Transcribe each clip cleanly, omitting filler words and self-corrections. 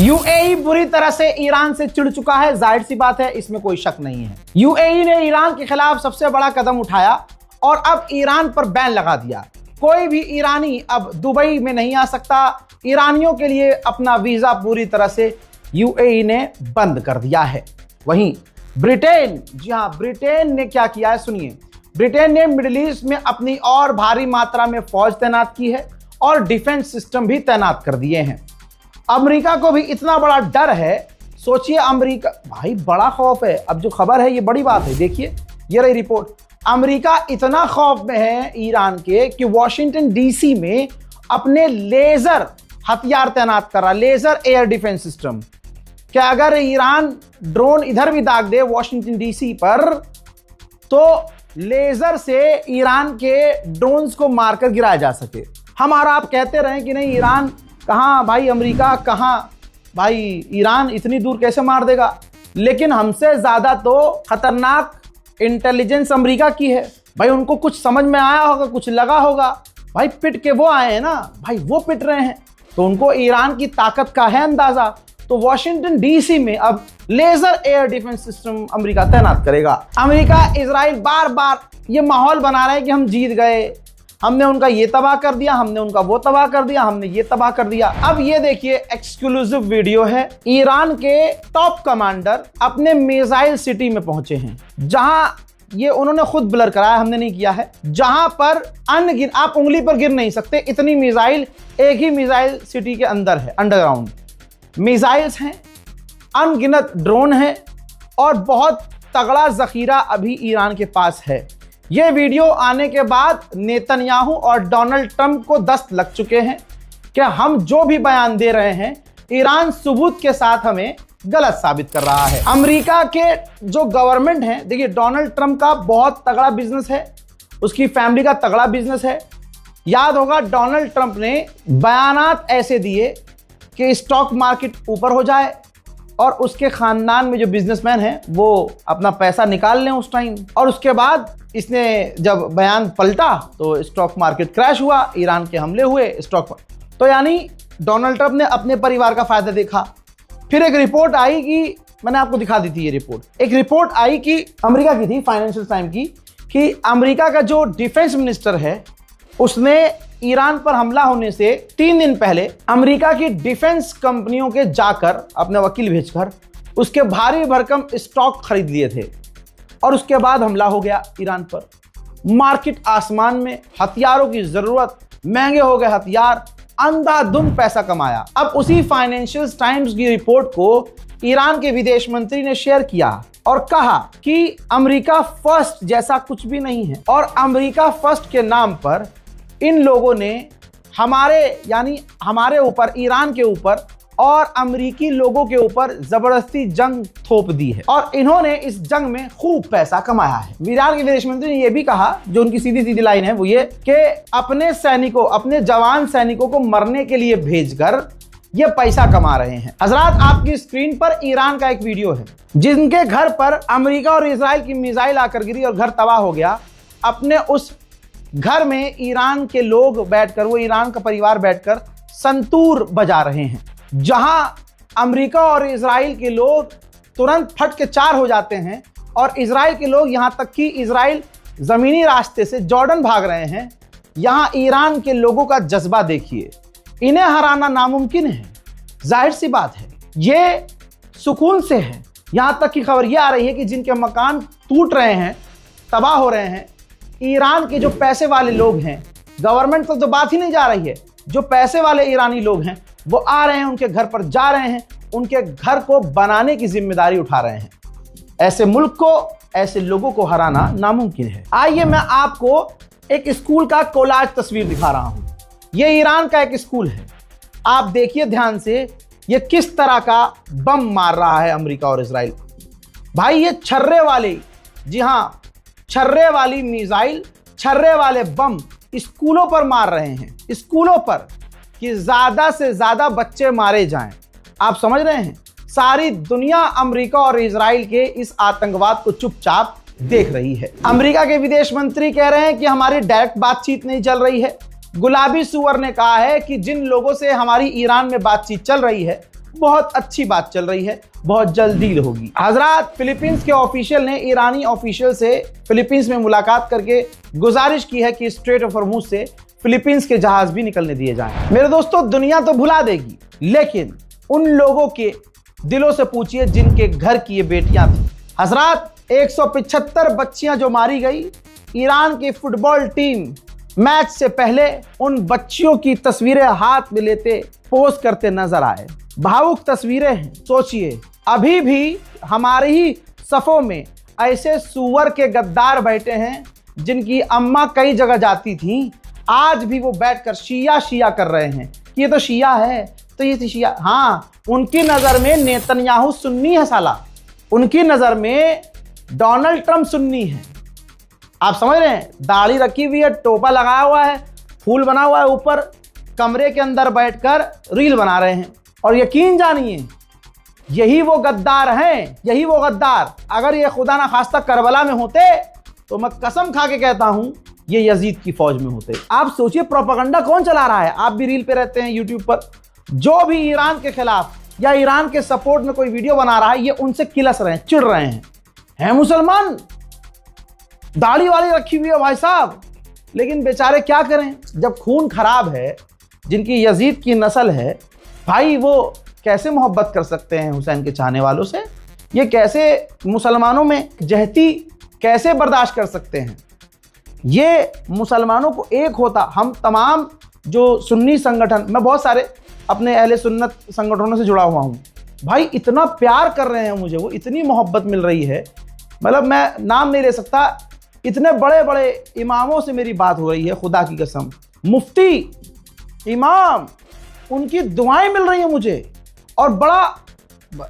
UAE बुरी तरह से ईरान से चिढ़ चुका है, जाहिर सी बात है, इसमें कोई शक नहीं है। यूएई ने ईरान के खिलाफ सबसे बड़ा कदम उठाया और अब ईरान पर बैन लगा दिया। कोई भी ईरानी अब दुबई में नहीं आ सकता। ईरानियों के लिए अपना वीजा पूरी तरह से यूएई ने बंद कर दिया है। वहीं ब्रिटेन, जी हां, ब्रिटेन ने क्या किया है सुनिए। ब्रिटेन ने मिडिल ईस्ट में अपनी और भारी मात्रा में फौज तैनात की है और डिफेंस सिस्टम भी तैनात कर दिए हैं। अमेरिका को भी इतना बड़ा डर है, सोचिए अमेरिका, भाई बड़ा खौफ है। अब जो खबर है ये बड़ी बात है, देखिए ये रही रिपोर्ट। अमेरिका इतना खौफ में है ईरान के कि वॉशिंगटन डीसी में अपने लेजर हथियार तैनात कर रहा, लेजर एयर डिफेंस सिस्टम। क्या अगर ईरान ड्रोन इधर भी दाग दे वॉशिंगटन डीसी पर, तो लेजर से ईरान के ड्रोन्स को मारकर गिराया जा सके। हम और आप कहते रहे कि नहीं ईरान कहाँ भाई, अमेरिका कहाँ भाई, ईरान इतनी दूर कैसे मार देगा, लेकिन हमसे ज्यादा तो खतरनाक इंटेलिजेंस अमेरिका की है भाई। उनको कुछ समझ में आया होगा, कुछ लगा होगा भाई, पिट के वो आए हैं ना भाई, वो पिट रहे हैं, तो उनको ईरान की ताकत का है अंदाजा। तो वॉशिंगटन डीसी में अब laser air defence system America तैनात करेगा। अमेरिका इजराइल बार बार ये माहौल बना रहे हैं कि हम जीत गए, हमने उनका ये तबाह कर दिया, हमने उनका वो तबाह कर दिया, हमने ये तबाह कर दिया। अब ये देखिए एक्सक्लूसिव वीडियो है। ईरान के टॉप कमांडर अपने मिसाइल सिटी में पहुंचे हैं, जहां ये उन्होंने खुद ब्लर कराया, हमने नहीं किया है, जहां पर अनगिन, आप उंगली पर गिर नहीं सकते इतनी मिसाइल एक ही मिसाइल सिटी के अंदर है। अंडरग्राउंड मिसाइल्स हैं, अनगिनत ड्रोन है और बहुत तगड़ा जखीरा अभी ईरान के पास है। यह वीडियो आने के बाद नेतन्याहू और डोनाल्ड ट्रंप को दस्त लग चुके हैं कि हम जो भी बयान दे रहे हैं ईरान सबूत के साथ हमें गलत साबित कर रहा है। अमेरिका के जो गवर्नमेंट है, देखिए डोनाल्ड ट्रंप का बहुत तगड़ा बिजनेस है, उसकी फैमिली का तगड़ा बिजनेस है। याद होगा डोनाल्ड ट्रंप ने बयानात ऐसे दिए कि स्टॉक मार्केट ऊपर हो जाए और उसके खानदान में जो बिजनेसमैन हैं वो अपना पैसा निकाल लें उस टाइम, और उसके बाद इसने जब बयान पलटा तो स्टॉक मार्केट क्रैश हुआ, ईरान के हमले हुए स्टॉक। तो यानी डोनाल्ड ट्रंप ने अपने परिवार का फायदा देखा। फिर एक रिपोर्ट आई कि मैंने आपको दिखा दी थी ये रिपोर्ट, एक रिपोर्ट आई कि अमेरिका की थी, फाइनेंशियल टाइम की, कि अमेरिका का जो डिफेंस मिनिस्टर है उसने ईरान पर हमला होने से 3 दिन पहले अमेरिका की डिफेंस कंपनियों के जाकर अपने वकील भेजकर उसके भारी भरकम स्टॉक खरीद लिए थे और उसके बाद हमला हो गया ईरान पर। मार्केट आसमान में, हथियारों की जरूरत, महंगे हो गए हथियार, अंधाधुंध पैसा कमाया। अब उसी फाइनेंशियल टाइम्स की रिपोर्ट को ईरान के विदेश मंत्री ने शेयर किया और कहा कि अमेरिका फर्स्ट जैसा कुछ भी नहीं है, और अमेरिका फर्स्ट के नाम पर इन लोगों ने हमारे ऊपर, ईरान के ऊपर और अमेरिकी लोगों के ऊपर जबरदस्ती जंग थोप दी है और इन्होंने इस जंग में खूब पैसा कमाया है। ईरान के विदेश मंत्री ने यह भी कहा, जो उनकी सीधी सीधी लाइन है वो ये कि अपने सैनिकों, अपने जवान सैनिकों को मरने के लिए भेजकर ये पैसा कमा रहे हैं। हजरात, आपकी स्क्रीन पर ईरान का एक वीडियो है जिनके घर पर अमेरिका और इजराइल की मिसाइल आकर गिरी और घर तबाह हो गया। अपने उस घर में ईरान के लोग बैठकर, वो ईरान का परिवार बैठकर संतूर बजा रहे हैं, जहां अमेरिका और इजराइल के लोग तुरंत फट के 4 हो जाते हैं और इजराइल के लोग, यहां तक कि इजराइल जमीनी रास्ते से जॉर्डन भाग रहे हैं। यहां ईरान के लोगों का जज्बा देखिए, इन्हें हराना नामुमकिन है, जाहिर सी बात है, ये सुकून से है। यहां तक की खबर यह आ रही है कि जिनके मकान टूट रहे हैं, तबाह हो रहे हैं, ईरान के जो पैसे वाले लोग हैं, गवर्नमेंट तक तो बात ही नहीं जा रही है, जो पैसे वाले ईरानी लोग हैं वो आ रहे हैं, उनके घर पर जा रहे हैं, उनके घर को बनाने की जिम्मेदारी उठा रहे हैं। ऐसे मुल्क को, ऐसे लोगों को हराना नामुमकिन है। आइए मैं आपको एक स्कूल का कोलाज तस्वीर दिखा रहा हूं। यह ईरान का एक स्कूल है, आप देखिए ध्यान से, यह किस तरह का बम मार रहा है अमेरिका और इजराइल। भाई ये छर्रे वाली, जी हां, छर्रे वाली मिसाइल, छर्रे वाले बम स्कूलों पर मार रहे हैं, स्कूलों पर, कि ज्यादा से ज्यादा बच्चे मारे जाएं। आप समझ रहे हैं, सारी दुनिया अमेरिका और इजराइल के इस आतंकवाद को चुपचाप देख रही है। अमेरिका के विदेश मंत्री कह रहे हैं कि हमारी डायरेक्ट बातचीत नहीं चल रही है। गुलाबी सुअर ने कहा है कि जिन लोगों से हमारी ईरान में बातचीत चल रही है बहुत अच्छी बात चल रही है, बहुत जल्द डील होगी। हजरात, फिलीपींस के ऑफिशियल ने ईरानी ऑफिशियल से फिलीपींस में मुलाकात करके गुजारिश की है कि स्ट्रेट ऑफ हॉर्मुज से फिलीपींस के जहाज भी निकलने दिए जाएं। मेरे दोस्तों, दुनिया तो भुला देगी, लेकिन उन लोगों के दिलों से पूछिए जिनके घर की ये बेटियां थी। हजरात, 175 बच्चियां जो मारी गई, ईरान की फुटबॉल टीम मैच से पहले उन बच्चियों की तस्वीरें हाथ में लेते पोस्ट करते नजर आए। भावुक तस्वीरें हैं। सोचिए, अभी भी हमारे ही सफों में ऐसे सुअर के गद्दार बैठे हैं जिनकी अम्मा कई जगह जाती थी, आज भी वो बैठकर शिया शिया कर रहे हैं कि ये तो शिया है, तो ये शिया। हाँ, उनकी नजर में नेतन्याहू सुन्नी है साला, उनकी नजर में डोनाल्ड ट्रंप सुन्नी है। आप समझ रहे हैं? दाढ़ी रखी हुई है, टोपा लगाया हुआ है, फूल बना हुआ है ऊपर, कमरे के अंदर बैठकर रील बना रहे हैं। और यकीन जानिए, यही वो गद्दार हैं, यही वो गद्दार। अगर ये खुदा ना खास्ता करबला में होते तो मैं कसम खा के कहता हूं ये यजीद की फौज में होते। आप सोचिए, प्रोपेगेंडा कौन चला रहा है? आप भी रील पे रहते हैं यूट्यूब पर, जो भी ईरान के खिलाफ या ईरान के सपोर्ट में कोई वीडियो बना रहा है, ये उनसे किलस रहे हैं, चिढ़ रहे हैं मुसलमान, दाढ़ी वाली रखी हुई है भाई साहब। लेकिन बेचारे क्या करें, जब खून खराब है, जिनकी यजीद की नस्ल है, भाई वो कैसे मोहब्बत कर सकते हैं हुसैन के चाहने वालों से? ये कैसे मुसलमानों में जहती कैसे बर्दाश्त कर सकते हैं? ये मुसलमानों को एक होता, हम तमाम जो सुन्नी संगठन, मैं बहुत सारे अपने अहले सुन्नत संगठनों से जुड़ा हुआ हूँ भाई, इतना प्यार कर रहे हैं मुझे, वो इतनी मोहब्बत मिल रही है, मतलब मैं नाम नहीं ले सकता। इतने बड़े बड़े इमामों से मेरी बात हो रही है, खुदा की कसम, मुफ्ती, इमाम, उनकी दुआएं मिल रही हैं मुझे। और बड़ा,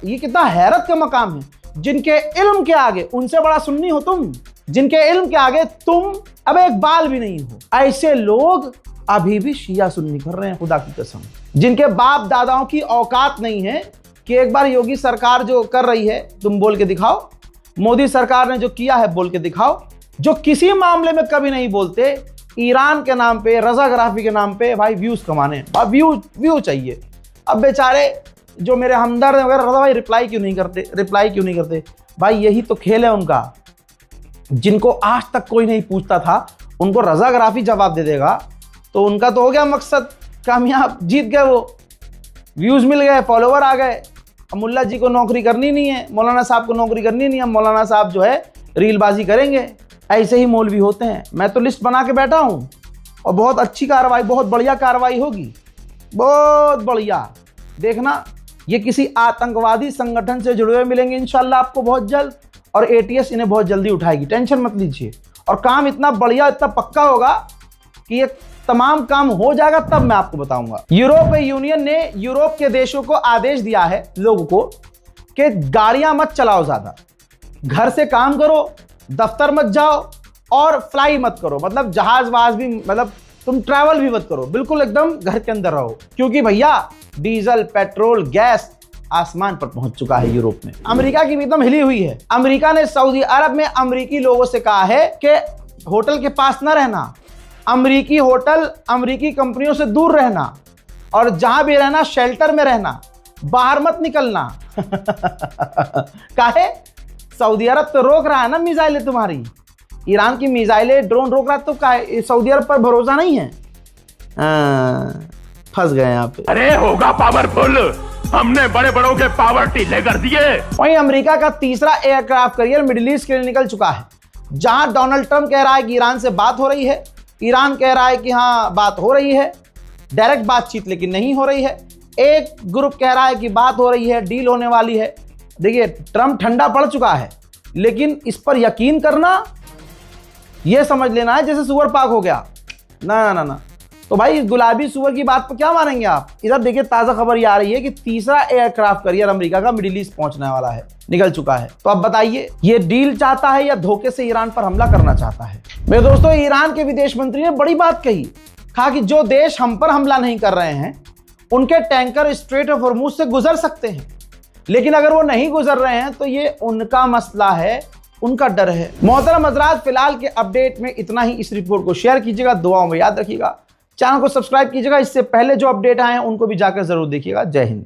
ये कितना हैरत का मकाम है, जिनके इल्म के आगे, उनसे बड़ा सुन्नी हो तुम, जिनके इल्म के आगे तुम अब एक बाल भी नहीं हो। ऐसे लोग अभी भी शिया सुन्नी कर रहे हैं, खुदा की कसम, जिनके बाप दादाओं की औकात नहीं है कि एक बार योगी सरकार जो कर रही है तुम बोल के दिखाओ, मोदी सरकार ने जो किया है बोल के दिखाओ, जो किसी मामले में कभी नहीं बोलते। ईरान के नाम पे, रजाग्राफी के नाम पे भाई व्यूज कमाने, व्यू चाहिए। अब बेचारे जो मेरे हमदर्द वगैरह, रजा भाई रिप्लाई क्यों नहीं करते? भाई यही तो खेल है उनका, जिनको आज तक कोई नहीं पूछता था, उनको रजाग्राफी जवाब दे देगा तो उनका तो हो गया मकसद कामयाब, जीत गए वो, व्यूज मिल गए, फॉलोवर आ गए। अब मुल्ला जी को नौकरी करनी नहीं है, मौलाना साहब को नौकरी करनी नहीं है, मौलाना साहब जो है रीलबाजी करेंगे। ऐसे ही मौलवी होते हैं। मैं तो लिस्ट बना के बैठा हूं और बहुत अच्छी कार्रवाई, बहुत बढ़िया कार्रवाई होगी, बहुत बढ़िया। देखना, ये किसी आतंकवादी संगठन से जुड़े हुए मिलेंगे इंशाल्लाह आपको बहुत जल्द, और एटीएस इन्हें बहुत जल्दी उठाएगी, टेंशन मत लीजिए। और काम इतना बढ़िया, इतना पक्का होगा कि ये तमाम काम हो जाएगा, तब मैं आपको बताऊंगा। यूरोपीय यूनियन ने यूरोप के देशों को आदेश दिया है लोगों को कि गाड़ियां मत चलाओ ज्यादा, घर से काम करो, दफ्तर मत जाओ और फ्लाई मत करो, मतलब जहाज वहाज भी, मतलब तुम ट्रैवल भी मत करो, बिल्कुल एकदम घर के अंदर रहो। क्योंकि भैया डीजल, पेट्रोल, गैस आसमान पर पहुंच चुका है यूरोप में। अमेरिका की भी एकदम हिली हुई है। अमेरिका ने सऊदी अरब में अमेरिकी लोगों से कहा है कि होटल के पास न रहना, अमेरिकी होटल, अमेरिकी कंपनियों से दूर रहना, और जहां भी रहना शेल्टर में रहना, बाहर मत निकलना। काहे? सऊदी अरब तो रोक रहा है ना मिसाइलें तुम्हारी, ईरान की मिसाइलें, ड्रोन रोक रहा है, तो काहे? सऊदी अरब पर भरोसा नहीं है। फंस गए यहाँ पे। अरे होगा पावरफुल, हमने बड़े बड़ों के पावर ढीले कर दिए। वहीं अमेरिका का तीसरा एयरक्राफ्ट कैरियर मिडिल ईस्ट के लिए निकल चुका है, जहां डोनाल्ड ट्रंप कह रहा है कि ईरान से बात हो रही है, ईरान कह रहा है कि हाँ बात हो रही है, डायरेक्ट बातचीत लेकिन नहीं हो रही है। एक ग्रुप कह रहा है कि बात हो रही है, डील होने वाली है। देखिए, ट्रंप ठंडा पड़ चुका है, लेकिन इस पर यकीन करना, यह समझ लेना है जैसे सुअर पाक हो गया। ना ना ना, तो भाई गुलाबी सुअर की बात पर क्या मानेंगे आप? इधर देखिए, ताजा खबर ये आ रही है कि तीसरा एयरक्राफ्ट कैरियर अमेरिका का मिडिल ईस्ट पहुंचने वाला है, निकल चुका है। तो अब बताइए, ये डील चाहता है या धोखे से ईरान पर हमला करना चाहता है? मेरे दोस्तों, ईरान के विदेश मंत्री ने बड़ी बात कही, कहा कि जो देश हम पर हमला नहीं कर रहे हैं उनके टैंकर स्ट्रेट ऑफ हॉर्मुज से गुजर सकते हैं, लेकिन अगर वो नहीं गुजर रहे हैं तो ये उनका मसला है, उनका डर है। मोहतरम हज़रात, फिलहाल के अपडेट में इतना ही। इस रिपोर्ट को शेयर कीजिएगा, दुआओं में याद रखिएगा, चैनल को सब्सक्राइब कीजिएगा, इससे पहले जो अपडेट आए हैं उनको भी जाकर जरूर देखिएगा। जय हिंद।